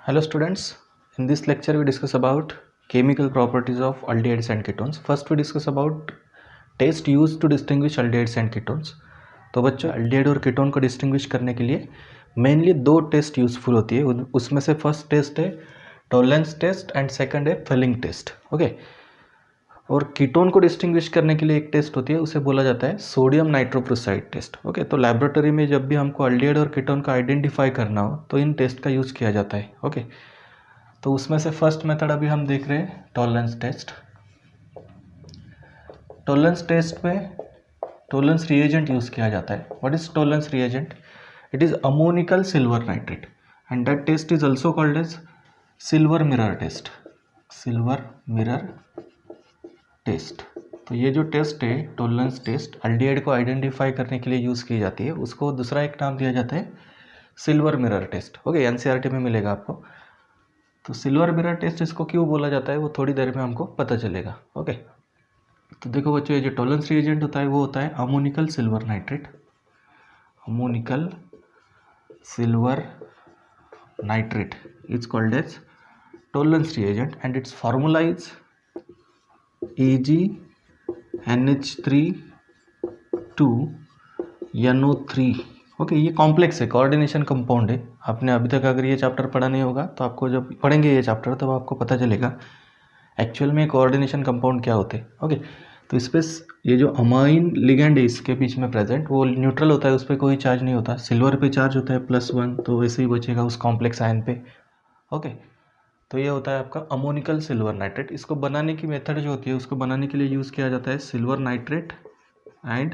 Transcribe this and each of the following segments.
Hello students, in this lecture we discuss about chemical properties of aldehydes and ketones. First we discuss about test used to distinguish aldehydes and ketones. तो बच्चों aldehyde और ketone को distinguish करने के लिए mainly दो test useful होती है. उसमें से फर्स्ट टेस्ट है टॉलरेंस टेस्ट एंड सेकंड है फेलिंग टेस्ट. ओके. और कीटोन को डिस्टिंग्विश करने के लिए एक टेस्ट होती है, उसे बोला जाता है सोडियम नाइट्रोक्लोराइड टेस्ट. ओके. तो लैबोरेटरी में जब भी हमको अल्डिहाइड और कीटोन का आइडेंटिफाई करना हो तो इन टेस्ट का यूज़ किया जाता है. ओके. तो उसमें से फर्स्ट मेथड अभी हम देख रहे हैं टॉलरेंस टेस्ट. टॉलरेंस टेस्ट में टॉलरेंस रिएजेंट यूज़ किया जाता है. What is Tollens reagent? It is ammoniacal silver nitrate and that test is also called as silver mirror test. Silver mirror test. तो ये जो टेस्ट है टॉलरेंस टेस्ट अल्डिहाइड को identify करने के लिए यूज़ की जाती है. उसको दूसरा एक नाम दिया जाता है silver mirror test. Okay. NCERT में मिलेगा आपको. तो सिल्वर मिरर टेस्ट इसको क्यों बोला जाता है वो थोड़ी देर में हमको पता चलेगा. ओके. तो देखो बच्चों, ये जो टॉलरेंस रिएजेंट होता है वो होता है ammoniacal silver nitrate. Ammoniacal silver nitrate is called as Tollens reagent and its formula is AgNH3 okay. ये कॉम्प्लेक्स है, कोऑर्डिनेशन कंपाउंड है. आपने अभी तक अगर ये चैप्टर पढ़ा नहीं होगा तो आपको जब पढ़ेंगे ये चैप्टर तब आपको पता चलेगा एक्चुअल में कोऑर्डिनेशन कंपाउंड क्या होते हैं. ओके. तो इस पर ये जो अमाइन लिगेंड है इसके बीच में प्रेजेंट वो न्यूट्रल होता है, उस पर कोई चार्ज नहीं होता. सिल्वर पे चार्ज होता है +1, तो वैसे ही बचेगा उस कॉम्प्लेक्स आयन पे. ओके. तो ये होता है आपका अमोनिकल सिल्वर नाइट्रेट. इसको बनाने की मेथड जो होती है उसको बनाने के लिए यूज़ किया जाता है silver nitrate and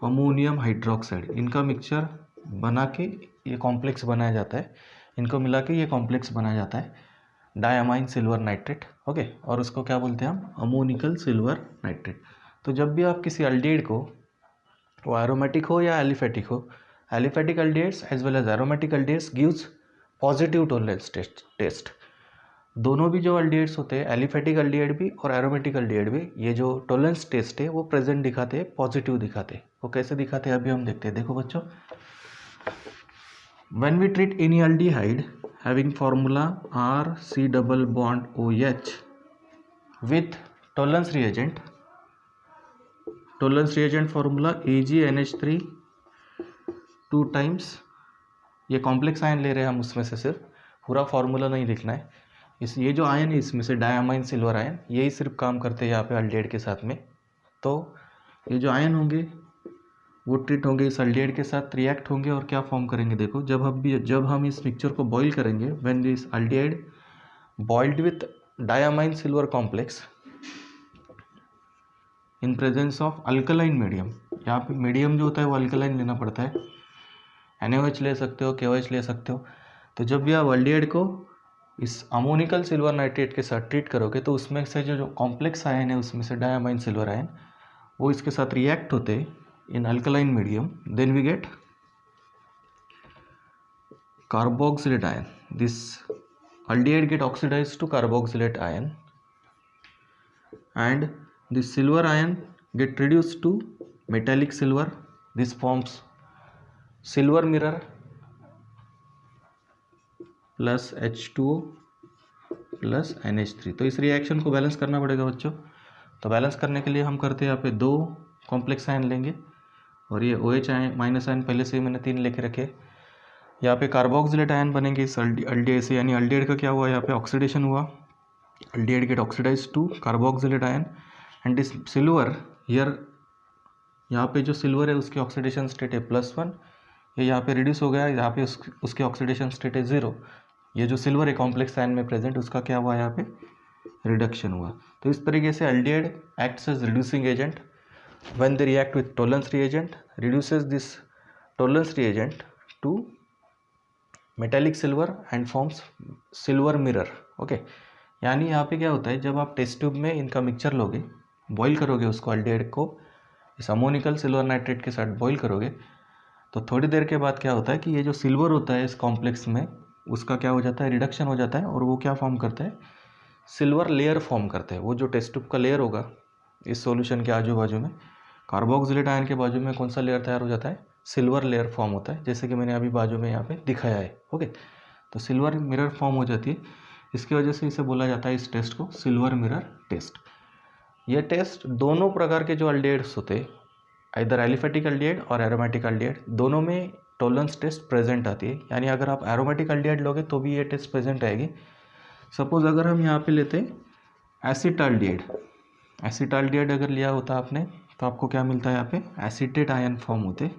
ammonium hydroxide. इनका मिक्सचर बना के ये कॉम्प्लेक्स बनाया जाता है. इनको मिला के ये कॉम्प्लेक्स बनाया जाता है डायमाइन सिल्वर नाइट्रेट. ओके. और उसको क्या बोलते हैं हम? Ammoniacal silver nitrate. तो जब भी आप किसी अल्डिहाइड को, वो एरोमेटिक हो या एलिफेटिक हो, aliphatic aldehydes as well as aromatic aldehydes gives positive Tollens test. दोनों भी जो अल्डिहाइड्स होते हैं, एलिफेटिक अल्डिहाइड भी और एरोमेटिक अल्डिहाइड भी, ये जो टॉलरेंस टेस्ट है वो प्रेजेंट दिखाते हैं, पॉजिटिव दिखाते हैं. वो कैसे दिखाते हैं अभी हम देखते हैं. देखो बच्चों, when we treat any aldehyde having formula RC double bond OH with Tollens reagent formula AgNH3 2 times. ये कॉम्प्लेक्स आयन ले रहे हैं हम, उसमें से सिर्फ पूरा फार्मूला नहीं लिखना है. ये जो आयन है इसमें से डायमाइन सिल्वर आयन, यही सिर्फ काम करते हैं यहाँ पे अल्डिहाइड के साथ में. तो ये जो आयन होंगे वो ट्रीट होंगे इस अल्डिहाइड के साथ, रिएक्ट होंगे और क्या फॉर्म करेंगे. देखो, जब हम इस मिक्सचर को बॉईल करेंगे, when this aldehyde boiled with diamine silver complex in presence of alkaline medium. यहाँ पे मीडियम जो होता है वो अल्कलाइन लेना पड़ता है. NaOH ले सकते हो, KOH ले सकते हो. तो जब भी आप अल्डिहाइड को इस अमोनिकल सिल्वर नाइट्रेट के साथ ट्रीट करोगे तो उसमें से जो कॉम्प्लेक्स आयन है उसमें से डायमाइन सिल्वर आयन वो इसके साथ रिएक्ट होते in alkaline medium. Then we get carboxylate ion. This aldehyde get oxidized to carboxylate ion and this silver ion get reduced to metallic silver. This forms silver mirror plus H2O plus NH3. तो इस reaction को balance करना पड़ेगा बच्चों. तो balance करने के लिए हम करते हैं यहाँ पे 2 कॉम्प्लेक्स आयन लेंगे और ये OH आयन माइनस आयन पहले से ही मैंने 3 लेके रखे. यहाँ पे कार्बोक्सिलेट आयन बनेंगे इस अल्डिहाइड से, यानी अल्डिहाइड का क्या हुआ, यहाँ पे ऑक्सीडेशन हुआ. Aldehyde get oxidise to carboxylate ion and this silver here, यहाँ पे जो सिल्वर है उसकी ऑक्सीडेशन स्टेट है +1. ये यहाँ पे रिड्यूस हो गया, यहाँ पे उसकी ऑक्सीडेशन स्टेट है 0. ये जो सिल्वर है कॉम्प्लेक्स आयन में प्रेजेंट, उसका क्या हुआ, यहाँ पे रिडक्शन हुआ. तो इस तरीके से aldehyde acts as reducing agent. When they react with Tollens reagent, reduces this Tollens reagent to metallic silver and forms silver mirror. Okay. यानी यहाँ पे क्या होता है, जब आप टेस्ट ट्यूब में इनका मिक्सचर लोगे, बॉईल करोगे उसको, अल्डिहाइड को इस अमोनिकल सिल्वर नाइट्रेट के साथ बॉईल करोगे, तो थोड़ी देर के बाद क्या होता है कि ये जो सिल्वर होता है इस कॉम्प्लेक्स में उसका क्या हो जाता है, रिडक्शन हो जाता है और वो क्या फॉर्म करता है, सिल्वर लेयर फॉर्म करते हैं. वो जो टेस्ट ट्यूब का लेयर होगा इस सॉल्यूशन के आजू बाजू में, कार्बोक्सिलेट आयन के बाजू में कौन सा लेयर तैयार हो जाता है, सिल्वर लेयर फॉर्म होता है, जैसे कि मैंने अभी बाजू में यहाँ पे दिखाया है. ओके. तो सिल्वर मिरर फॉर्म हो जाती है। इसकी वजह से इसे बोला जाता है इस टेस्ट को सिल्वर मिरर टेस्ट। ये टेस्ट दोनों प्रकार के जो अल्डिहाइड्स होते हैं, इधर एलिफेटिक अल्डिहाइड और एरोमेटिक अल्डिहाइड, दोनों में टॉलरेंस टेस्ट प्रेजेंट आती है। यानी अगर आप एरोमेटिक अल्डिहाइड लोगे तो भी ये टेस्ट प्रेजेंट आएगी। सपोज अगर हम यहाँ पे लेते हैं एसिटाल्डिहाइड, एसिटाल्डिहाइड अगर लिया होता आपने तो आपको क्या मिलता है, यहाँ पे एसिटेट आयन फॉर्म होते।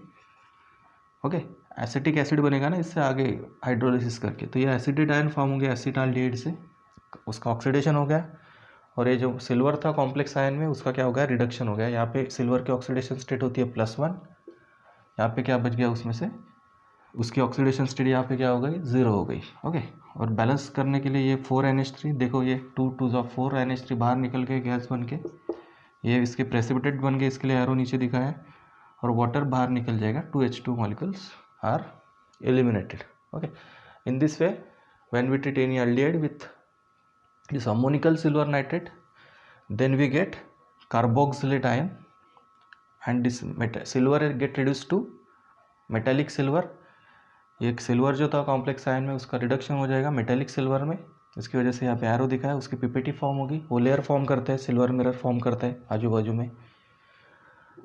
ओके, एसिटिक एसिड बनेगा ना इससे आगे हाइड्रोलिसिस करके, तो ये एसिटेट आयन फॉर्म हो गया एसिटाल्डिहाइड से, उसका ऑक्सीडेशन हो गया। और ये जो सिल्वर था कॉम्प्लेक्स आयन में, उसका क्या हो गया, रिडक्शन हो गया। यहाँ पे सिल्वर की ऑक्सीडेशन स्टेट होती है +1, यहाँ पे क्या बच गया उसमें से, उसकी ऑक्सीडेशन स्टेट यहाँ पे क्या हो गई, 0 हो गई। ओके, और बैलेंस करने के लिए ये 4NH3, देखो ये 2 2 4NH3 बाहर निकल के गैस बन के ये इसके प्रेसिपिटेट बन गए, इसके लिए एरो नीचे दिखा है, और वाटर बाहर निकल जाएगा, 2H2 molecules are eliminated. Okay, in this way when we treat any aldehyde with this ammonical silver nitrate, then we get carboxylate ion and this silver get reduced to metallic silver। ये silver जो था complex ion में उसका reduction हो जाएगा metallic silver में, इसकी वजह से यहाँ पे एरो दिखा है, उसकी पीपीटी फॉर्म होगी, वो लेयर फॉर्म करते हैं, सिल्वर मिरर फॉर्म करता है आजू बाजू में,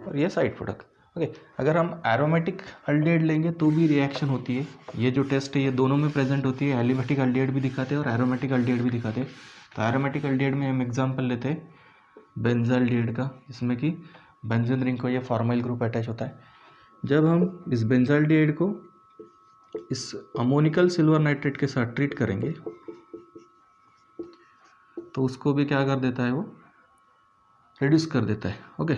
और ये साइड प्रोडक्ट। ओके, अगर हम एरोमेटिक अल्डिहाइड लेंगे तो भी रिएक्शन होती है। ये जो टेस्ट है ये दोनों में प्रेजेंट होती है, एलिफेटिक अल्डिहाइड भी दिखाते हैं और एरोमेटिक अल्डिहाइड भी दिखाते हैं। तो एरोमेटिक अल्डिहाइड में हम एग्जांपल लेते हैं बेंजाल्डिहाइड का, इसमें कि बेंजीन रिंग को ये फॉर्माइल ग्रुप अटैच होता है। जब हम इस बेंजाल्डिहाइड को इस अमोनिकल सिल्वर नाइट्रेट के साथ ट्रीट करेंगे तो उसको भी क्या कर देता है, वो रिड्यूस कर देता है। ओके,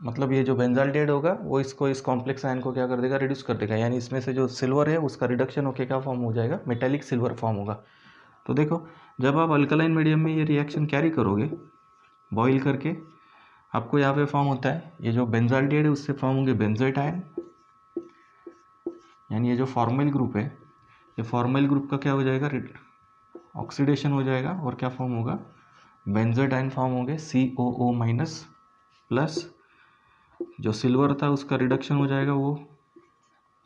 मतलब ये जो बेंजाल्डिहाइड होगा वो इसको इस कॉम्प्लेक्स आयन को क्या कर देगा, रिड्यूस कर देगा। यानी इसमें से जो सिल्वर है उसका रिडक्शन होकर क्या फॉर्म हो जाएगा, मेटेलिक सिल्वर फॉर्म होगा। तो देखो जब आप अल्कलाइन मीडियम में ये रिएक्शन कैरी करोगे बॉईल करके, आपको यहाँ पे फॉर्म होता है, ये जो बेंजाल्डिहाइड है उससे फॉर्म होंगे बेंजोएट आयन, यानी ये जो फॉर्माइल ग्रुप है, ये फॉर्माइल ग्रुप का क्या हो जाएगा, ऑक्सीडेशन हो जाएगा, और क्या फॉर्म होगा, बेंजोएट आयन फॉर्म होंगे COO- प्लस जो सिल्वर था उसका रिडक्शन हो जाएगा, वो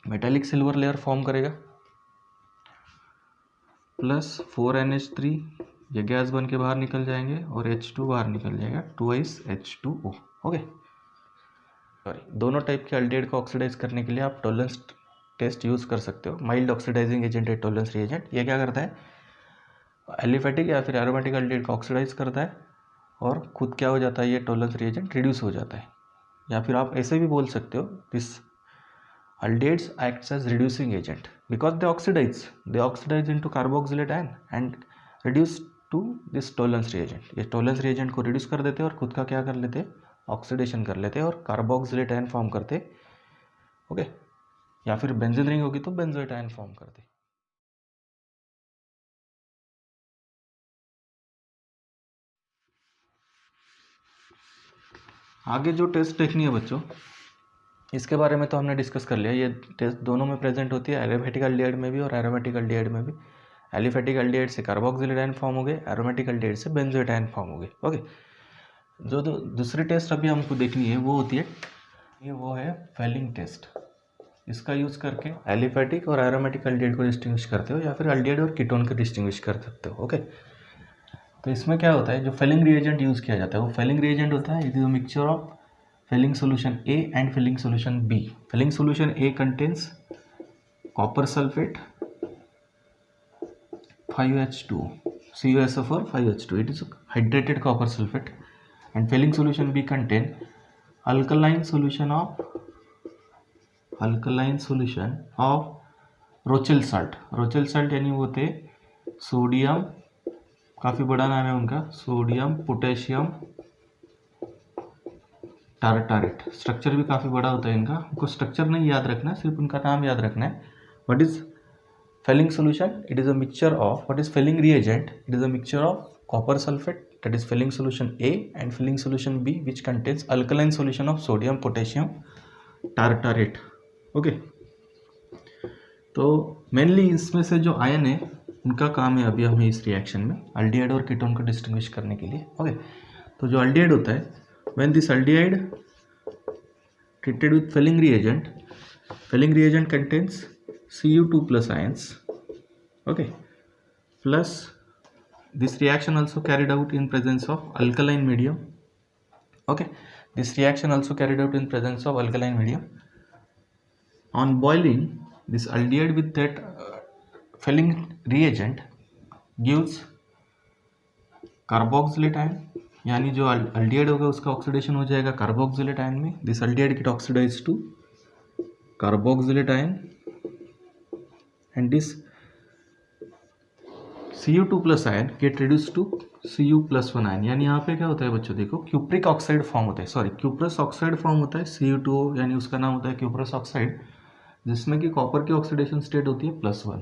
मेटालिक सिल्वर लेयर फॉर्म करेगा, प्लस 4NH3, ये गैस बन के बाहर निकल जाएंगे और H2 बाहर निकल जाएगा, 2H2O। ओके, सॉरी, दोनों टाइप के अल्डिहाइड को ऑक्सीडाइज करने के लिए आप टॉलरेंस टेस्ट यूज़ कर सकते हो। माइल्ड ऑक्सीडाइजिंग एजेंट है टॉलरेंस रिएजेंट, ये क्या करता है, एलिफेटिक या फिर एरोमेटिक अल्डिहाइड को ऑक्सीडाइज करता है और खुद क्या हो जाता है, ये टॉलरेंस रिएजेंट रिड्यूस हो जाता है। या फिर आप ऐसे भी बोल सकते हो, this aldehydes acts as reducing agent because they oxidize into carboxylate ion and reduce to this tolerance reagent। ये टॉलरेंस रिएजेंट को रिड्यूस कर देते हैं और खुद का क्या कर लेते हैं, ऑक्सीडेशन कर लेते हैं और कार्बोक्सिलेट आयन फॉर्म करते। ओके, या फिर बेंजीन रिंग होगी तो बेंजोएट आयन फॉर्म करते। आगे जो टेस्ट देखनी है बच्चों, इसके बारे में तो हमने डिस्कस कर लिया। ये टेस्ट दोनों में प्रेजेंट होती है, एलिफेटिक अल्डिहाइड में भी और एरोमेटिक अल्डिहाइड में भी। एलिफेटिक अल्डिहाइड से कार्बोक्सिलेट आयन फॉर्म हो गए, एरोमेटिक अल्डिहाइड से बेंजोएट आयन फॉर्म हो गए। ओके, जो दूसरी टेस्ट अभी हमको देखनी है वो होती है, ये वो है फेलिंग टेस्ट। इसका यूज़ करके एलिफेटिक और एरोमेटिक अल्डिहाइड को डिस्टिंग्विश करते हो या फिर अल्डिहाइड और कीटोन को डिस्टिंग्विश कर सकते हो। ओके, तो इसमें क्या होता है, जो फेलिंग रिएजेंट यूज़ किया जाता है वो फेलिंग रिएजेंट होता है, it is a mixture of filling solution A and filling solution B। filling solution A contains copper sulfate 5H2 CuSO4 5H2, it is hydrated copper sulfate, and filling solution B contain alkaline solution of रोचेल salt यानी वो थे sodium, काफ़ी बड़ा नाम है उनका, sodium potassium टारटारेट। Structure भी काफ़ी बड़ा होता है इनका, उनको स्ट्रक्चर नहीं याद रखना है, सिर्फ उनका नाम याद रखना है। What is Fehling solution, it is a mixture of, what is Fehling reagent, it is a mixture of copper sulphate, that is Fehling solution A, and Fehling solution B which contains alkaline solution of sodium potassium tartrate. Okay, तो mainly इसमें से जो ion है उनका काम है अभी हमें इस रिएक्शन में अल्डिहाइड और कीटोन को डिस्टिंग्विश करने के लिए। ओके, तो जो अल्डिहाइड होता है, when this aldehyde treated with filling reagent contains Cu2 plus ions, okay, plus this reaction also carried out in presence of alkaline medium, okay, this reaction also carried out in presence of alkaline medium. On boiling, this aldehyde with that filling reagent gives carboxylate ion, यानी जो aldehyde होगा उसका oxidation हो जाएगा carboxylate ion में. This aldehyde get oxidise to carboxylate ion and this Cu2 plus ion get reduce to Cu+1 ion. यानी यहाँ पे क्या होता है बच्चों, देखो क्यूप्रिक ऑक्साइड फॉर्म होता है, सॉरी क्यूप्रस ऑक्साइड फॉर्म होता है. Cu2 यानी उसका नाम होता है क्यूप्रस ऑक्साइड, जिसमें कि कॉपर की ऑक्सीडेशन स्टेट होती है +1.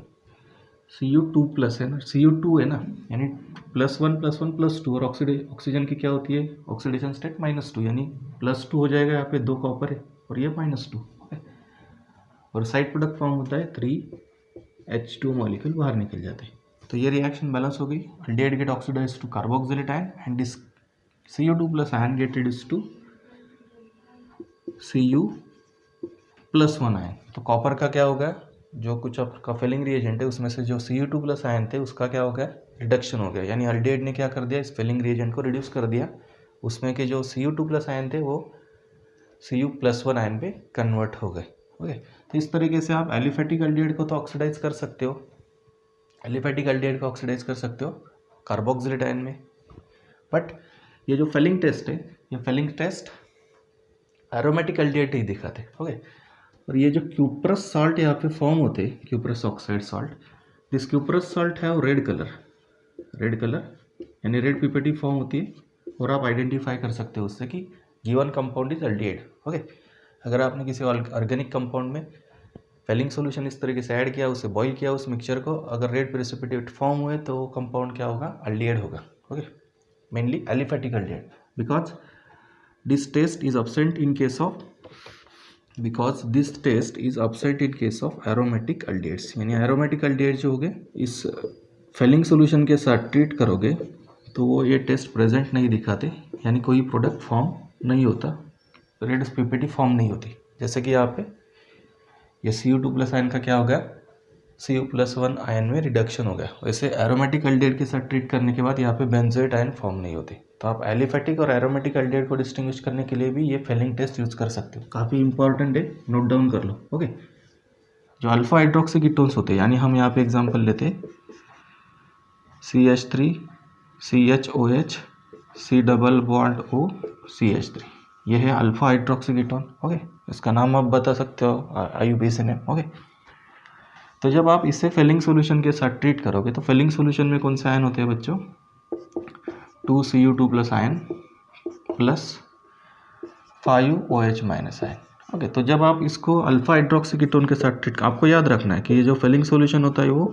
Cu2 प्लस है ना, Cu2 है ना, यानी +1 +1 +2, और ऑक्सीजन की क्या होती है ऑक्सीडेशन स्टेट -2, यानी +2 हो जाएगा. यहाँ पे 2 कॉपर है और ये -2, और साइड प्रोडक्ट फॉर्म होता है 3H2 मॉलिक्यूल बाहर निकल जाते हैं. तो ये रिएक्शन बैलेंस हो गई. Aldehyde get oxidise to carboxylate ion and this Cu2 plus ion get reduce to Cu+1 ion. तो कॉपर का क्या होगा, जो कुछ आपका फिलिंग रिएजेंट है उसमें से जो Cu2 प्लस आयन थे उसका क्या हो गया, रिडक्शन हो गया. यानी अल्डिहाइड ने क्या कर दिया, इस फिलिंग रिएजेंट को रिड्यूस कर दिया. उसमें के जो Cu2 प्लस आयन थे वो Cu+1 आयन पे कन्वर्ट हो गए. ओके, तो इस तरीके से आप एलिफेटिक अल्डिहाइड को तो ऑक्सीडाइज कर सकते हो, एलिफेटिक अल्डिहाइड को ऑक्सीडाइज कर सकते हो कार्बोक्सिलेट आयन में. बट ये जो फिलिंग टेस्ट है, ये फिलिंग टेस्ट एरोमेटिक अल्डिहाइड ही दिखाते. ओके, और ये जो क्यूप्रस सॉल्ट यहाँ पे फॉर्म होते हैं, cuprous oxide salt, this cuprous salt है रेड कलर, रेड कलर यानी रेड पीपीटी फॉर्म होती है, और आप आइडेंटिफाई कर सकते हो उससे कि given compound is aldehyde. Okay, अगर आपने किसी ऑर्गेनिक कंपाउंड में फिलिंग सॉल्यूशन इस तरीके से ऐड किया, उसे बॉईल किया उस मिक्सचर को, अगर रेड प्रेसिपिटेट फॉर्म हुए तो वो कंपाउंड क्या होगा, अल्डिहाइड होगा. Okay, mainly aliphatic aldehyde, because this test is absent in case of aromatic aldehydes. यानी एरोमेटिक अल्डिहाइड जो हो गए, इस फिलिंग सॉल्यूशन के साथ ट्रीट करोगे तो वो ये टेस्ट प्रेजेंट नहीं दिखाते, यानी कोई प्रोडक्ट फॉर्म नहीं होता, रेड पीपीटी फॉर्म नहीं होती. जैसे कि यहाँ पे ये Cu2 प्लस आयन का क्या हो गया, Cu+1 आयन में रिडक्शन हो गया. वैसे एरोमेटिक अल्डिहाइड के साथ ट्रीट करने के बाद यहाँ पे बेंजोएट आयन फॉर्म नहीं होती. तो आप एलिफेटिक और एरोमेटिक अल्डिहाइड को डिस्टिंग्विश करने के लिए भी ये फिलिंग टेस्ट यूज़ कर सकते हो. काफ़ी इंपॉर्टेंट है, नोट डाउन कर लो. ओके, जो अल्फा हाइड्रोक्सी कीटोन्स होते हैं, यानी हम यहाँ पे एग्जांपल लेते हैं CH3 CHOH C double bond O CH3, ये है अल्फा हाइड्रोक्सी कीटोन. ओके, इसका नाम आप बता सकते हो IUPAC. ओके, तो जब आप इसे फिलिंग सॉल्यूशन के साथ ट्रीट करोगे तो फिलिंग सॉल्यूशन में कौन से आयन होते हैं बच्चों, 2Cu2 plus ion plus 5OH minus ion. Okay, तो जब आप इसको अल्फा हाइड्रोक्सी कीटोन के साथ ट्रीट, आपको याद रखना है कि ये जो फिलिंग सॉल्यूशन होता है वो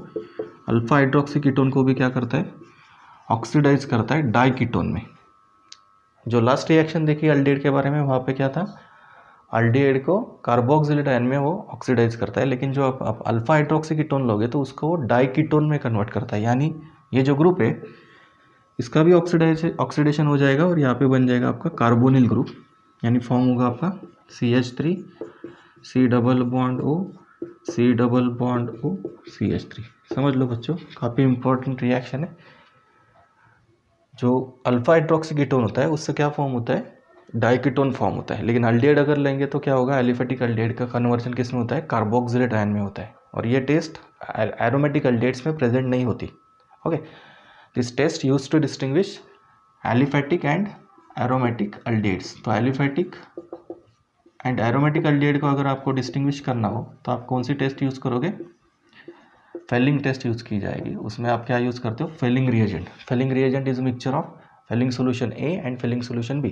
अल्फा हाइड्रोक्सी कीटोन को भी क्या करता है, ऑक्सीडाइज करता है डाई कीटोन में. जो लास्ट रिएक्शन देखी अल्डिहाइड के बारे में, वहाँ पे क्या था, अल्डिहाइड को कार्बोक्सिलेट आयन में वो ऑक्सीडाइज करता है, लेकिन जो आप अल्फा हाइड्रोक्सी कीटोन लोगे तो उसको वो डाई कीटोन में कन्वर्ट करता है. यानी ये जो ग्रुप है इसका भी ऑक्सीडेशन हो जाएगा और यहाँ पे बन जाएगा आपका कार्बोनिल ग्रुप, यानी फॉर्म होगा आपका CH3 C double bond O C double bond O CH3. समझ लो बच्चों, काफ़ी इंपॉर्टेंट रिएक्शन है. जो अल्फा हाइड्रोक्सी कीटोन होता है उससे क्या फॉर्म होता है, डाइकीटोन फॉर्म होता है. लेकिन अल्डिहाइड अगर लेंगे तो क्या होगा, एलिफेटिक अल्डिहाइड का कन्वर्जन किस में होता है, कार्बोक्सिलेट आयन में होता है. और ये टेस्ट एरोमेटिक अल्डिहाइड्स में प्रेजेंट नहीं होती. Okay, this test used to distinguish aliphatic and aromatic aldehydes. तो एलिफेटिक एंड एरोमेटिक अल्डिहाइड को अगर आपको डिस्टिंग्विश करना हो तो आप कौन सी टेस्ट यूज़ करोगे, फिलिंग टेस्ट यूज़ की जाएगी. उसमें आप क्या यूज़ करते हो, Fehling reagent. Fehling reagent is mixture of Fehling solution A and Fehling solution B.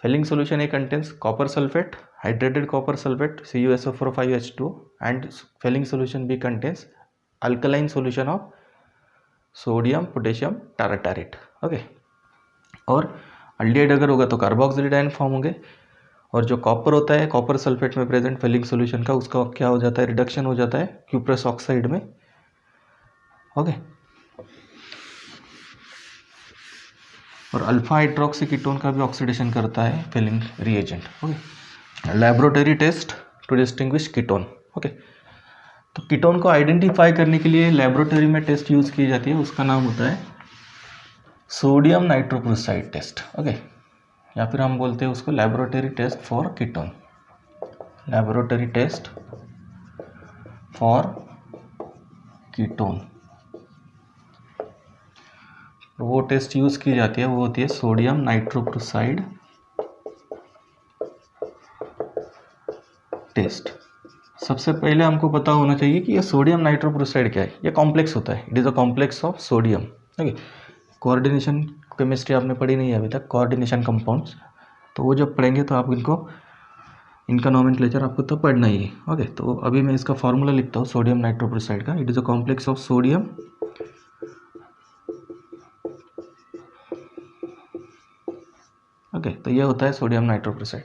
Fehling solution A contains copper sulfate, hydrated copper sulfate CuSO4 5H2, and filling solution B contains alkaline solution of sodium potassium tartrate. Okay, और aldehyde अगर होगा तो carboxylate ion form होंगे, और जो copper होता है copper sulphate में प्रेजेंट फिलिंग सॉल्यूशन का, उसका क्या हो जाता है, रिडक्शन हो जाता है क्यूप्रस ऑक्साइड में. ओके, और अल्फा हाइड्रोक्सी कीटोन का भी ऑक्सीडेशन करता है Fehling reagent. Okay, laboratory test to distinguish ketone. Okay, तो कीटोन को आइडेंटिफाई करने के लिए लेबोरेटरी में टेस्ट यूज़ की जाती है, उसका नाम होता है सोडियम नाइट्रोक्लोराइड टेस्ट। ओके, या फिर हम बोलते हैं उसको laboratory test for ketone, laboratory test for ketone. वो टेस्ट यूज़ की जाती है, वो होती है सोडियम नाइट्रोक्लोराइड टेस्ट। सबसे पहले हमको पता होना चाहिए कि ये सोडियम नाइट्रोक्लोराइड क्या है। ये कॉम्प्लेक्स होता है, it is a complex of sodium. Okay, coordination chemistry आपने पढ़ी नहीं है अभी तक, कोऑर्डिनेशन कंपाउंड्स, तो वो जब पढ़ेंगे तो आप इनका नोमेनक्लेचर आपको तो पढ़ना ही है। ओके, तो अभी मैं इसका फॉर्मूला लिखता हूँ सोडियम नाइट्रोक्लोराइड का। It is a complex of sodium okay, तो ये होता है सोडियम नाइट्रोक्लोराइड।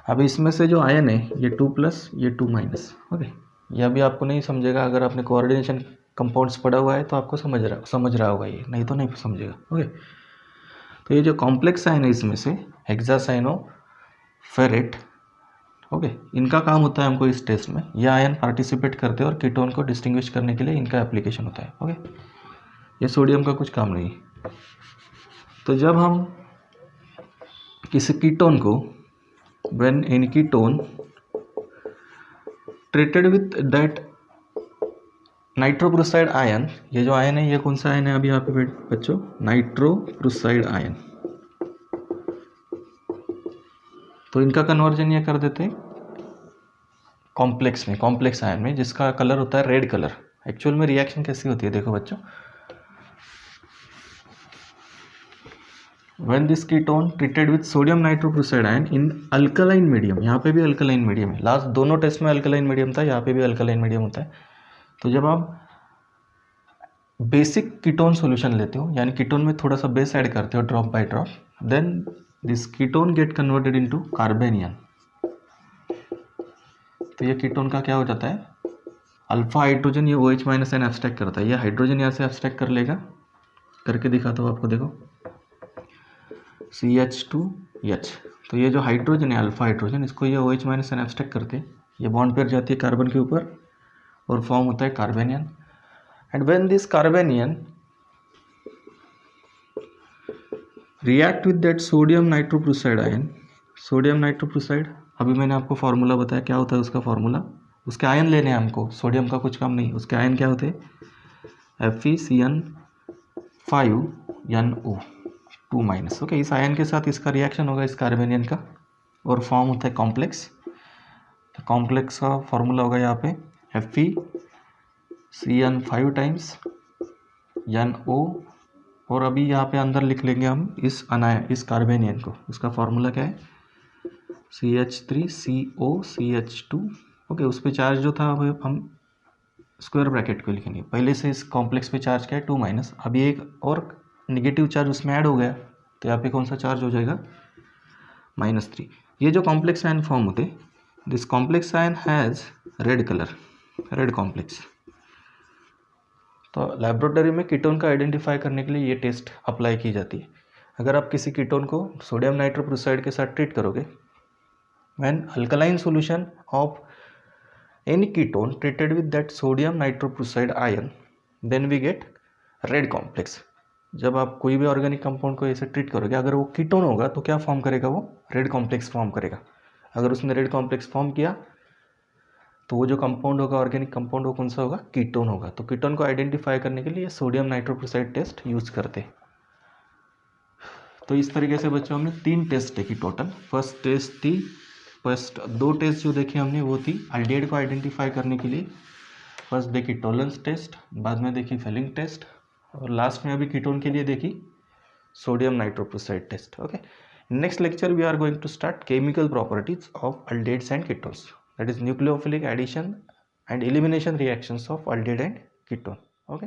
अब इसमें से जो आयन है ये 2+, ये 2-। ओके, ये अभी आपको नहीं समझेगा, अगर आपने कोऑर्डिनेशन कंपाउंड्स पढ़ा हुआ है तो आपको समझ रहा होगा, ये नहीं तो नहीं समझेगा। ओके, तो ये जो कॉम्प्लेक्स आयन है इसमें से हेक्सासाइनोफेरेट, ओके, इनका काम होता है हमको इस टेस्ट में, ये आयन पार्टिसिपेट करते हैं और कीटोन को डिस्टिंग्विश करने के लिए इनका एप्लीकेशन होता है। ओके, ये सोडियम का कुछ काम नहीं है। तो जब हम किसी कीटोन को when any ketone treated with that nitrochloride ion, ये जो आयन है ये कौन सा आयन है अभी यहाँ पे बच्चों, नाइट्रोक्लोराइड आयन, तो इनका कन्वर्जन ये कर देते हैं कॉम्प्लेक्स में, कॉम्प्लेक्स आयन में, जिसका कलर होता है रेड कलर। एक्चुअल में रिएक्शन कैसी होती है देखो बच्चों, when this ketone treated with sodium nitrochloride ion in alkaline medium, यहाँ पे भी अल्कलाइन मीडियम है, लास्ट दोनों टेस्ट में अल्कलाइन मीडियम था, यहाँ पे भी अल्कलाइन मीडियम होता है। तो जब आप बेसिक कीटोन सॉल्यूशन लेते हो, यानी कीटोन में थोड़ा सा बेस ऐड करते हो drop by drop, then this ketone get converted into carbanion. तो ये कीटोन का क्या हो जाता है, अल्फा हाइड्रोजन, ये OH- एब्स्ट्रैक्ट करता है, ये हाइड्रोजन यहाँ से एब्स्ट्रैक्ट कर लेगा, करके दिखाता हूँ आपको, देखो CH2H। तो ये जो हाइड्रोजन है अल्फा हाइड्रोजन, इसको ये OH- एब्स्ट्रैक्ट करके ये बॉन्ड पेयर जाती है कार्बन के ऊपर और फॉर्म होता है carbanion. And when this carbanion react with that sodium nitrochloride ion, sodium nitrochloride, अभी मैंने आपको फार्मूला बताया क्या होता है उसका फार्मूला, उसके आयन लेने हैं हमको, सोडियम का कुछ काम नहीं, उसके आयन क्या होते हैं, FeCN5NO2-। ओके, इस आयन के साथ इसका रिएक्शन होगा इस कार्बेनियन का और फॉर्म होता है कॉम्प्लेक्स। तो कॉम्प्लेक्स का फॉर्मूला होगा यहाँ पे FeCN5 टाइम्स NO, और अभी यहाँ पे अंदर लिख लेंगे हम इस कार्बेनियन को, उसका फॉर्मूला क्या है CH3COCH2। ओके, उस पर चार्ज जो था हम स्क्वायर ब्रैकेट को लिखेंगे, पहले से इस कॉम्प्लेक्स पे चार्ज क्या है 2-। अभी एक और निगेटिव चार्ज उसमें ऐड हो गया, तो यहाँ पे कौन सा चार्ज हो जाएगा -3। ये जो कॉम्प्लेक्स आयन फॉर्म होते, this complex ion has red colour, red complex. तो लेबोरेटरी में कीटोन का आइडेंटिफाई करने के लिए ये टेस्ट अप्लाई की जाती है। अगर आप किसी कीटोन को सोडियम नाइट्रोक्लोराइड के साथ ट्रीट करोगे, when alkaline solution of any ketone treated with that sodium nitrochloride ion, then we get red complex। जब आप कोई भी ऑर्गेनिक कंपाउंड को ऐसे ट्रीट करोगे, अगर वो कीटोन होगा तो क्या फॉर्म करेगा, वो रेड कॉम्प्लेक्स फॉर्म करेगा। अगर उसने रेड कॉम्प्लेक्स फॉर्म किया तो वो जो कंपाउंड होगा ऑर्गेनिक कंपाउंड, वो कौन सा होगा, कीटोन होगा। तो कीटोन को आइडेंटिफाई करने के लिए सोडियम नाइट्रोक्लोराइड टेस्ट यूज करते। तो इस तरीके से बच्चों हमने 3 टेस्ट देखी टोटल। फर्स्ट 2 टेस्ट जो देखे हमने वो थी अल्डिहाइड को आइडेंटिफाई करने के लिए, फर्स्ट देखी टोलेंस टेस्ट, बाद में देखी फेलिंग टेस्ट, और लास्ट में अभी कीटोन के लिए देखी sodium nitrochloride test. Okay, next lecture we are going to start chemical properties of aldehydes and ketones, that is nucleophilic addition and elimination reactions of aldehyde and ketone. Okay.